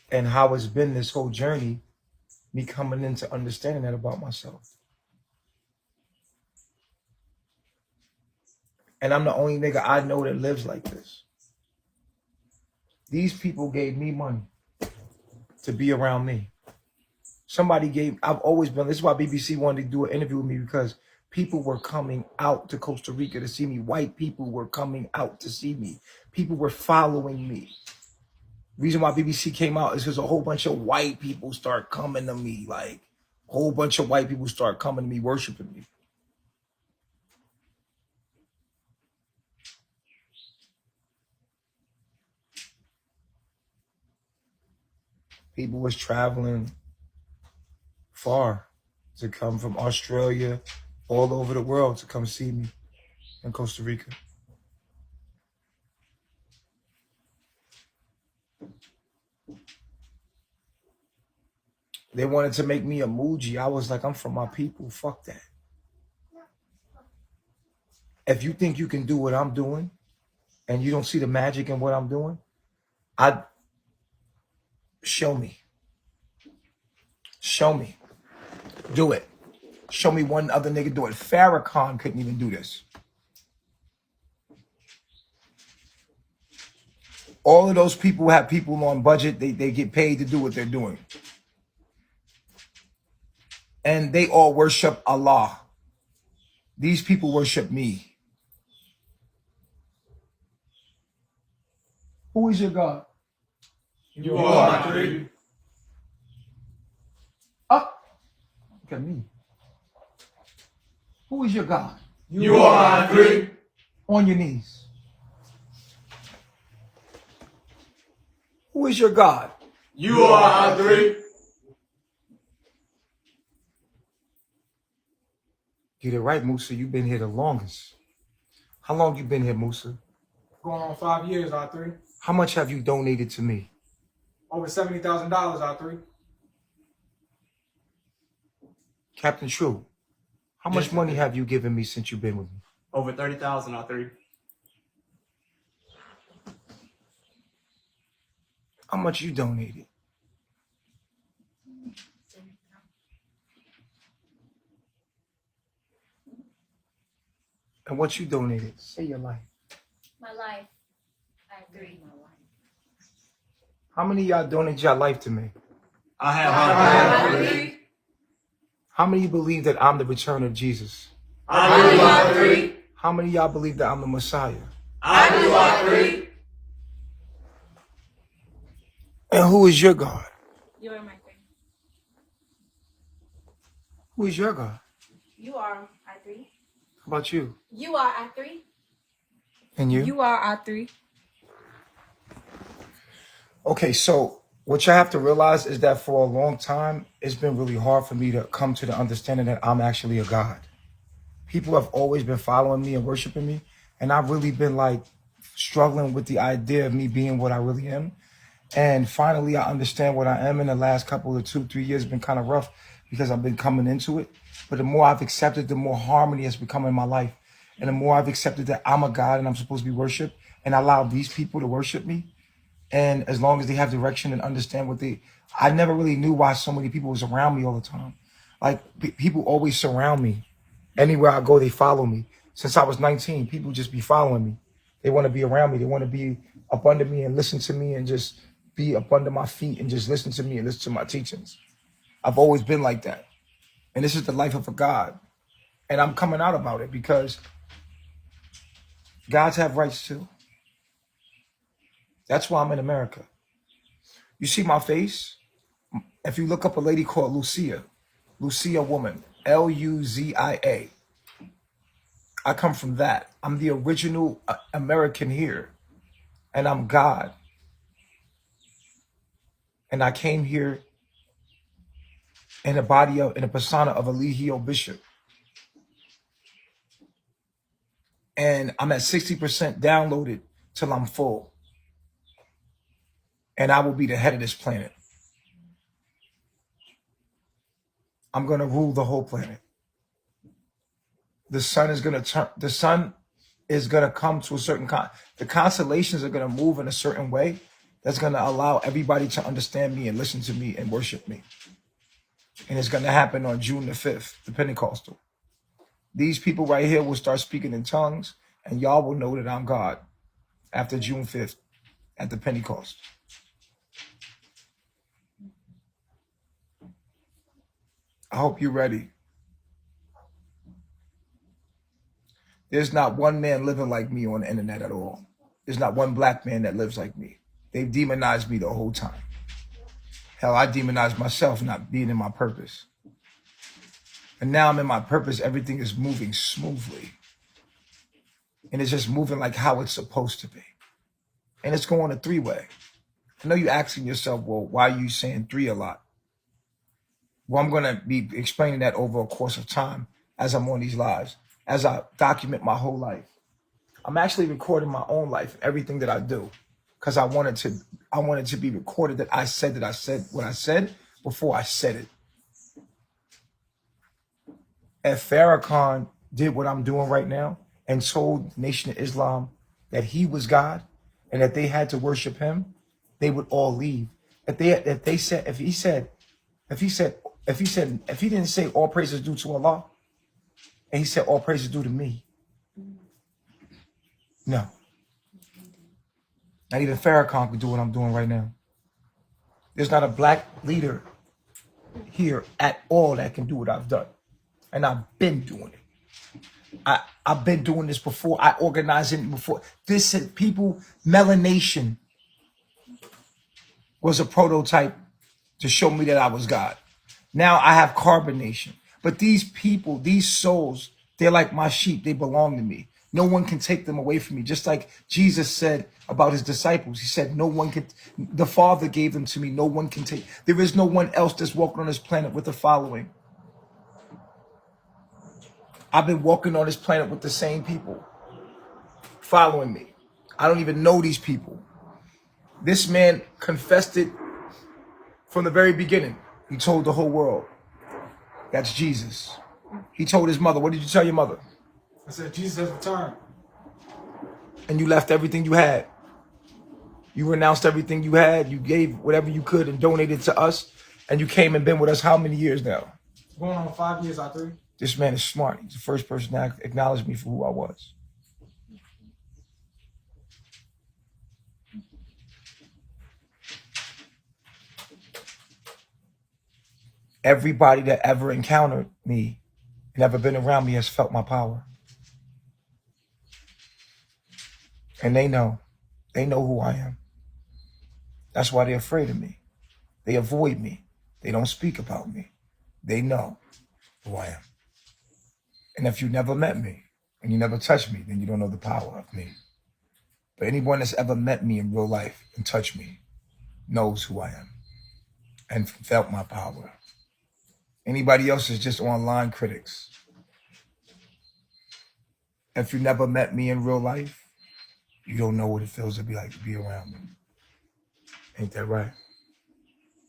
and how it's been this whole journey, me coming into understanding that about myself. And I'm the only nigga I know that lives like this. These people gave me money to be around me. I've always been, this is why BBC wanted to do an interview with me, because people were coming out to Costa Rica to see me. White people were coming out to see me. People were following me. Reason why BBC came out is because a whole bunch of white people start coming to me. Like, a whole bunch of white people start coming to me, worshiping me. People was traveling far to come from Australia, all over the world to come see me in Costa Rica. They wanted to make me a Muji. I was like, I'm from my people. Fuck that. If you think you can do what I'm doing and you don't see the magic in what I'm doing, show me. Show me. Do it. Show me one other nigga do it. Farrakhan couldn't even do this. All of those people have people on budget. They get paid to do what they're doing. And they all worship Allah. These people worship me. Who is your God? You are three. Up. Look at me. Who is your God? You are three. On your knees. Who is your God? You are three. Get it right, Musa. You've been here the longest. How long you been here, Musa? Going on 5 years, R3. How much have you donated to me? Over $70,000, R3. Captain True, how much money have you given me since you've been with me? Over 30,000, R3. How much you donated? And what you donated? Say your life. My life. I agree. How many of y'all donated your life to me? I have R3. How many of you believe that I'm the return of Jesus? I do R3. How many of y'all believe that I'm the Messiah? I do R3. And who is your God? You are my friend. Who is your God? You are R3. How about you? You are R3. And you? You are R3. Okay, so what you have to realize is that for a long time, it's been really hard for me to come to the understanding that I'm actually a God. People have always been following me and worshiping me, and I've really been like struggling with the idea of me being what I really am. And finally, I understand what I am. In the last couple of 2-3 years, it's been kind of rough because I've been coming into it. But the more I've accepted, the more harmony has become in my life. And the more I've accepted that I'm a God and I'm supposed to be worshiped, and I allow these people to worship me. And as long as they have direction and understand I never really knew why so many people was around me all the time. Like people always surround me. Anywhere I go, they follow me. Since I was 19, people just be following me. They want to be around me. They want to be up under me and listen to me and just be up under my feet and just listen to me and listen to my teachings. I've always been like that. And this is the life of a God. And I'm coming out about it because gods have rights too. That's why I'm in America. You see my face? If you look up a lady called Lucia woman, Luzia. I come from that. I'm the original American here. And I'm God. And I came here in a persona of Eligio Bishop. And I'm at 60% downloaded till I'm full. And I will be the head of this planet. I'm going to rule the whole planet. The sun is going to come to a certain the constellations are going to move in a certain way. that's going to allow everybody to understand me and listen to me and worship me. And it's going to happen on June the 5th, the Pentecostal. These people right here will start speaking in tongues, and y'all will know that I'm God after June 5th at the Pentecost. I hope you're ready. There's not one man living like me on the internet at all. There's not one black man that lives like me. They've demonized me the whole time. Hell, I demonized myself not being in my purpose. And now I'm in my purpose. Everything is moving smoothly. And it's just moving like how it's supposed to be. And it's going a three-way. I know you're asking yourself, well, why are you saying three a lot? Well, I'm going to be explaining that over a course of time as I'm on these lives, as I document my whole life. I'm actually recording my own life, everything that I do, because I wanted to be recorded that I said what I said before I said it. If Farrakhan did what I'm doing right now and told the Nation of Islam that he was God and that they had to worship him, they would all leave. If he didn't say all praises due to Allah, and he said all praises due to me. No. Not even Farrakhan could do what I'm doing right now. There's not a black leader here at all that can do what I've done. And I've been doing it. I've been doing this before. I organized it before. This people, melanation was a prototype to show me that I was God. Now I have carbonation. But these people, these souls, they're like my sheep. They belong to me. No one can take them away from me. Just like Jesus said about his disciples. He said, no one can, the Father gave them to me. No one can take. There is no one else that's walking on this planet with the following. I've been walking on this planet with the same people following me. I don't even know these people. This man confessed it from the very beginning. He told the whole world. That's Jesus. He told his mother, what did you tell your mother? I said, Jesus has returned. And you left everything you had. You renounced everything you had. You gave whatever you could and donated to us. And you came and been with us how many years now? Going on 5 years, I3. This man is smart. He's the first person that acknowledged me for who I was. Everybody that ever encountered me and ever been around me has felt my power. And they know who I am. That's why they're afraid of me. They avoid me. They don't speak about me. They know who I am. And if you never met me and you never touched me, then you don't know the power of me. But anyone that's ever met me in real life and touched me knows who I am and felt my power. Anybody else is just online critics. If you never met me in real life, you don't know what it feels to be like to be around me. Ain't that right?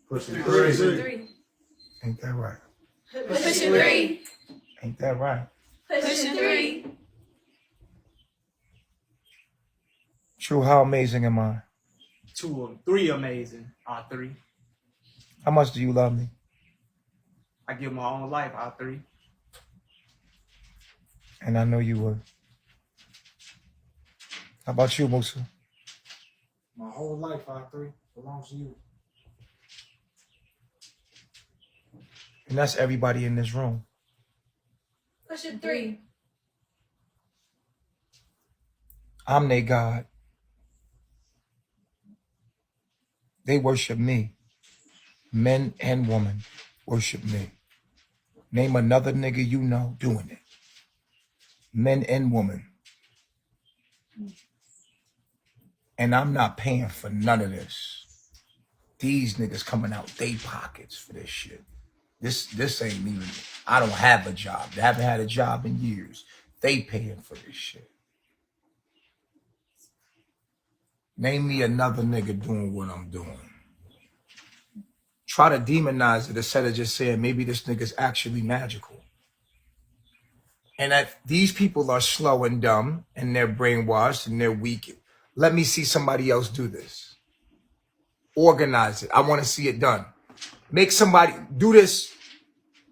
Pushing Three. Ain't that right? Pushing three. Ain't that right? Pushing three. True, how amazing am I? Three amazing. I3. How much do you love me? I give my own life. I3. And I know you would. How about you, Musa? My whole life, I3, belongs to you. And that's everybody in this room. Pushing three. I'm their God. They worship me. Men and women worship me. Name another nigga you know doing it. Men and women. And I'm not paying for none of this. These niggas coming out they pockets for this shit. This ain't even, I don't have a job. I haven't had a job in years. They paying for this shit. Name me another nigga doing what I'm doing. Try to demonize it instead of just saying maybe this nigga's actually magical. And that these people are slow and dumb and they're brainwashed and they're weak. Let me see somebody else do this. Organize it. I want to see it done. Make somebody do this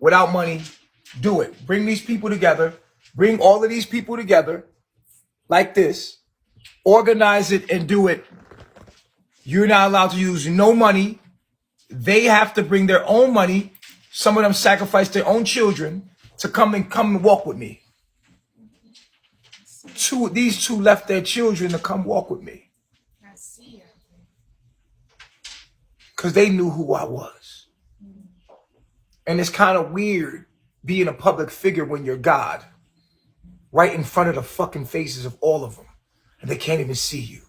without money. Do it. Bring these people together. Bring all of these people together like this. Organize it and do it. You're not allowed to use no money. They have to bring their own money. Some of them sacrifice their own children to come and walk with me. These two left their children to come walk with me. Because they knew who I was. And it's kind of weird being a public figure when you're God. Right in front of the fucking faces of all of them. And they can't even see you.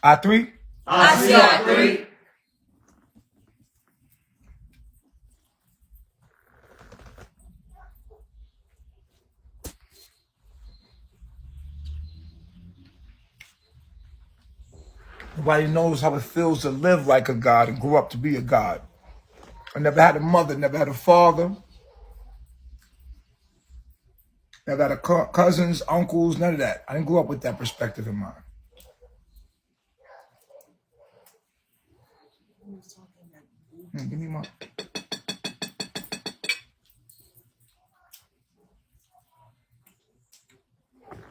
I3? I see I3. Nobody knows how it feels to live like a God and grow up to be a God. I never had a mother, never had a father. Never had cousins, uncles, none of that. I didn't grow up with that perspective in mind. Give me one.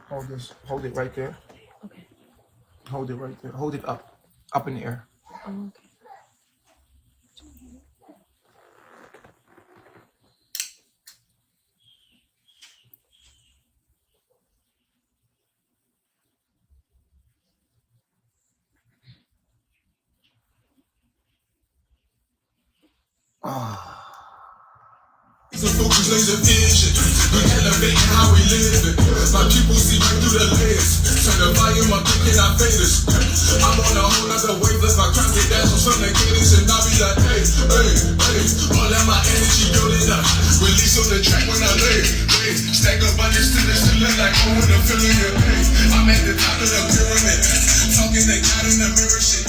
Hold this. Hold it right there. Okay. Hold it right there. Hold it up in the air. Okay. So focus, laser vision, we elevating how we live it. My people see right through the layers. Turn the volume up, thinking I faders. I'm on a whole nother wavelength. My crown get down, so some the cadence, and I be like, hey, hey, hey. All that my energy building up. Release on the track when I lay. Stack up on your still, like oh, when I'm feeling it. I'm at the top of the pyramid. Talking they got in the mirror shit.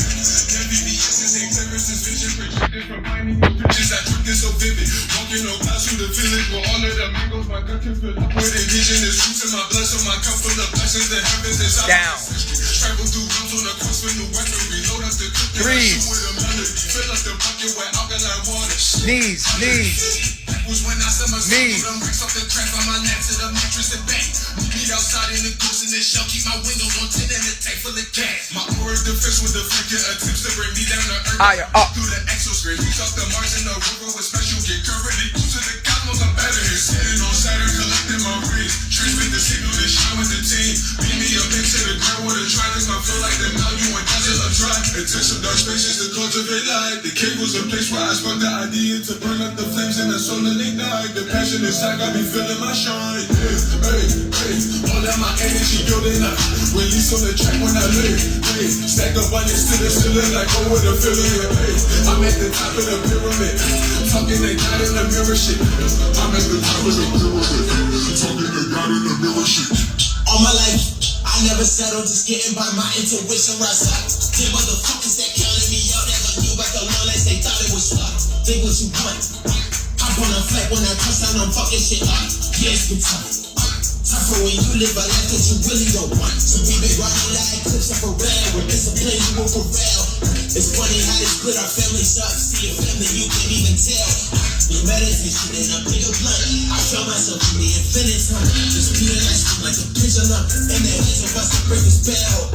Projected from finding your pictures, that truth is so vivid. Walking on clouds through the village where all of the mingles, my gut can fill up with vision. Is roots in my blood, so my cup full of blessings. The heavens is down. Travel through realms on the coast with new weapon. Reload up the cookie. Breathe. With a melody. Fill up the bucket with alkaline water. Knees. Was when I said my Knees. soul, bricks off the track on my lap to the mattress and back. Meet me outside in the ghost in the shell. Keep my windows on 10 and the tank full of gas. My aura defense with the flicker attempts to bring me down to earth. Higher up. Through the exoskeleton. Reach off the Mars in the river with special gear. Currently close to the cosmos, I'm better here. Sitting on Saturn, collecting my rings. Transmit the signal to shine with the team. Beat me up into the ground with a trident. I feel like the value and desert of dry. It takes some dark spaces to cultivate light. The cave was a place where I sparked the idea to burn up the flames in the soul and ignite. The passion inside got me feeling my shine. Hey, all that my energy building up. Release on the track when I live. Hey, stack up on your still like oh, with a feeling. Hey, I'm at the top of the pyramid. Talking to God in the mirror shit. I'm at the top of the pyramid. Talking to God in the mirror shit. All my life, I never settled, just getting by my intuition right side. Them motherfuckers that counted me out never knew about the one as they thought it was fucked. Think what you want. Hop on a flight when I touch down, I'm fucking shit up. Yeah, it's been tough. Tougher when you live a life that you really don't want. So we been riding like clips up a rail. With discipline, you will prevail. It's funny how they split our families up. See a family you can't even tell. We meditation in a bigger blunt. I feel myself in the infinite time. Just being like a pendulum. And the hands of us to break the spell.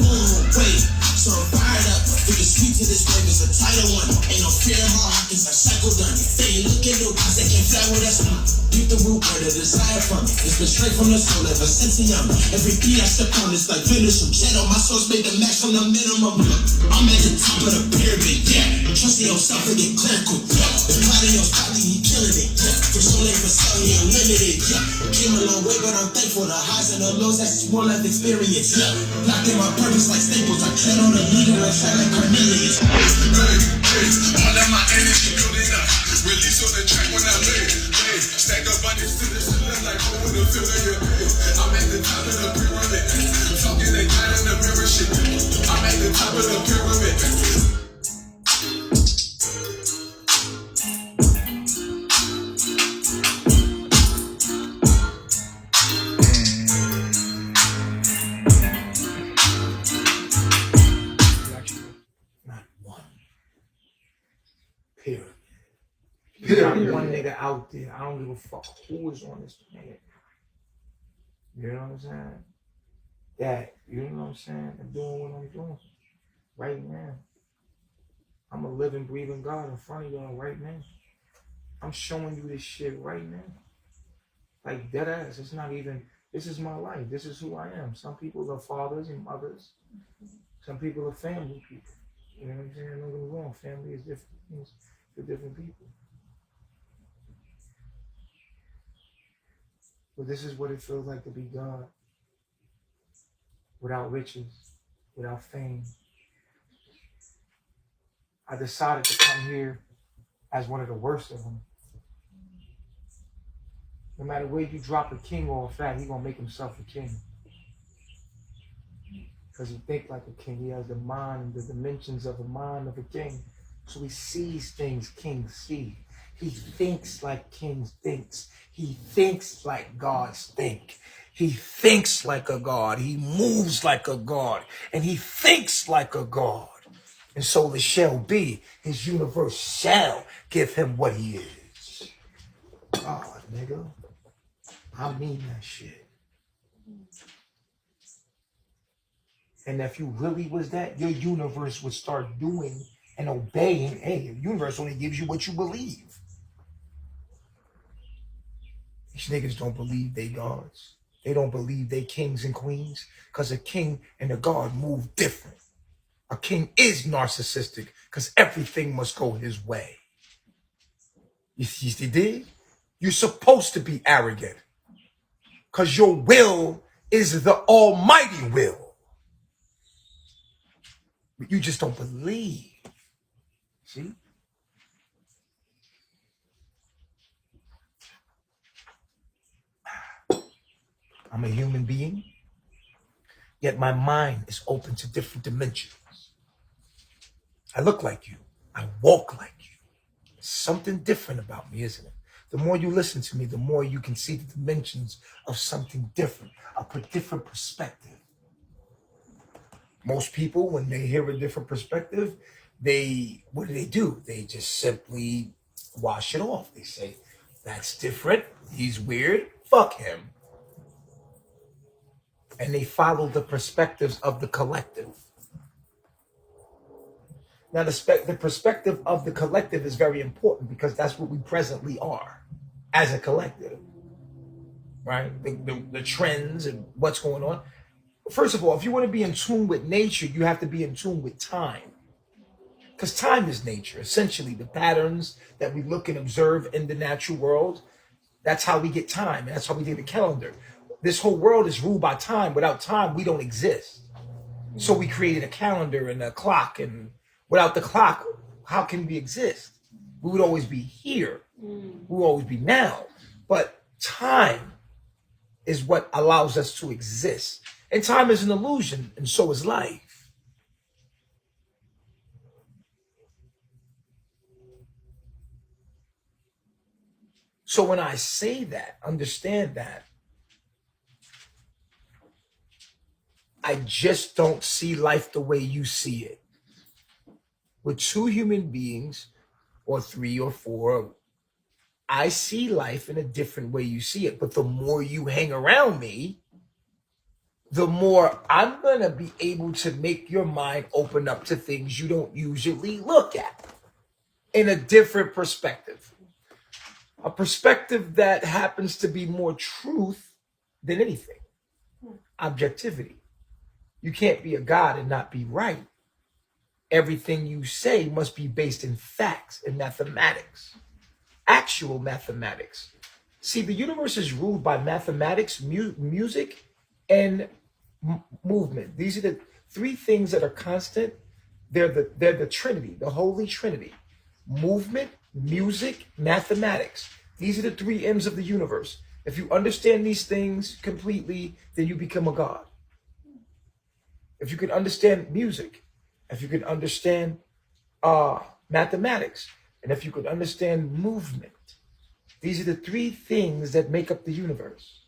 Wait, so I'm fired up. We can speak to this wave, it's a tighter one. Ain't no fear in my heart, it's a cycle done. They ain't looking no eyes, they can't fly with us. Deep the root where the desire from. It's been straight from the soul ever since young. Every beat I step on is like finish from shadow. My soul's made the max from the minimum. I'm at the top of the pyramid, yeah. Trust in yourself and get clinical, yeah. The plot in your style, he killing it, yeah. For soul ain't for selling, he unlimited, yeah. Came a long way, but I'm thankful. The highs and the lows, that's just one life experience, yeah. Locked in my purpose like staples. I tread on the needle and shine like Cornelius. Hey, all that my energy building up. Release on the track when I lay. Hey, stack up on this like oh, with a feeling. I'm at the top of the pyramid. Talking to God in the mirror shit. I'm at the top of the pyramid. You got one nigga out there. I don't give a fuck who is on this planet. You know what I'm saying? That, you know what I'm saying? I'm doing what I'm doing right now. I'm a living, breathing God in front of y'all right now. I'm showing you this shit right now. Like dead ass. It's not even, this is my life. This is who I am. Some people are fathers and mothers. Some people are family people. You know what I'm saying? Don't get me wrong. Family is different things for different people. But this is what it feels like to be God. Without riches, without fame. I decided to come here as one of the worst of them. No matter where you drop a king off at, he gonna make himself a king. Because he think like a king. He has the mind, the dimensions of the mind of a king. So he sees things kings see. He thinks like kings thinks. He thinks like gods think. He thinks like a god. He moves like a god. And he thinks like a god. And so it shall be. His universe shall give him what he is. God, nigga. I mean that shit. And if you really was that, your universe would start doing and obeying. Hey, your universe only gives you what you believe. These niggas don't believe they gods. They don't believe they kings and queens because a king and a god move different. A king is narcissistic because everything must go his way. You see, you're supposed to be arrogant because your will is the almighty will. But you just don't believe. See? I'm a human being, yet my mind is open to different dimensions. I look like you. I walk like you. There's something different about me, isn't it? The more you listen to me, the more you can see the dimensions of something different, a different perspective. Most people, when they hear a different perspective, what do? They just simply wash it off. They say, that's different. He's weird. Fuck him. And they follow the perspectives of the collective. Now, the perspective of the collective is very important because that's what we presently are as a collective, right? The trends and what's going on. First of all, if you want to be in tune with nature, you have to be in tune with time. Because time is nature. Essentially, the patterns that we look and observe in the natural world, that's how we get time. That's how we get the calendar. This whole world is ruled by time. Without time, we don't exist. So we created a calendar and a clock. And without the clock, how can we exist? We would always be here. We would always be now. But time is what allows us to exist. And time is an illusion, and so is life. So when I say that, understand that, I just don't see life the way you see it. With two human beings, or three or four, I see life in a different way you see it. But the more you hang around me, the more I'm going to be able to make your mind open up to things you don't usually look at in a different perspective. A perspective that happens to be more truth than anything. Objectivity. You can't be a god and not be right. Everything you say must be based in facts and mathematics. Actual mathematics. See, the universe is ruled by mathematics, music, and movement. These are the three things that are constant. They're the Trinity, the Holy Trinity. Movement, music, mathematics. These are the three M's of the universe. If you understand these things completely, then you become a god. If you can understand music, if you can understand mathematics, and if you could understand movement, these are the three things that make up the universe.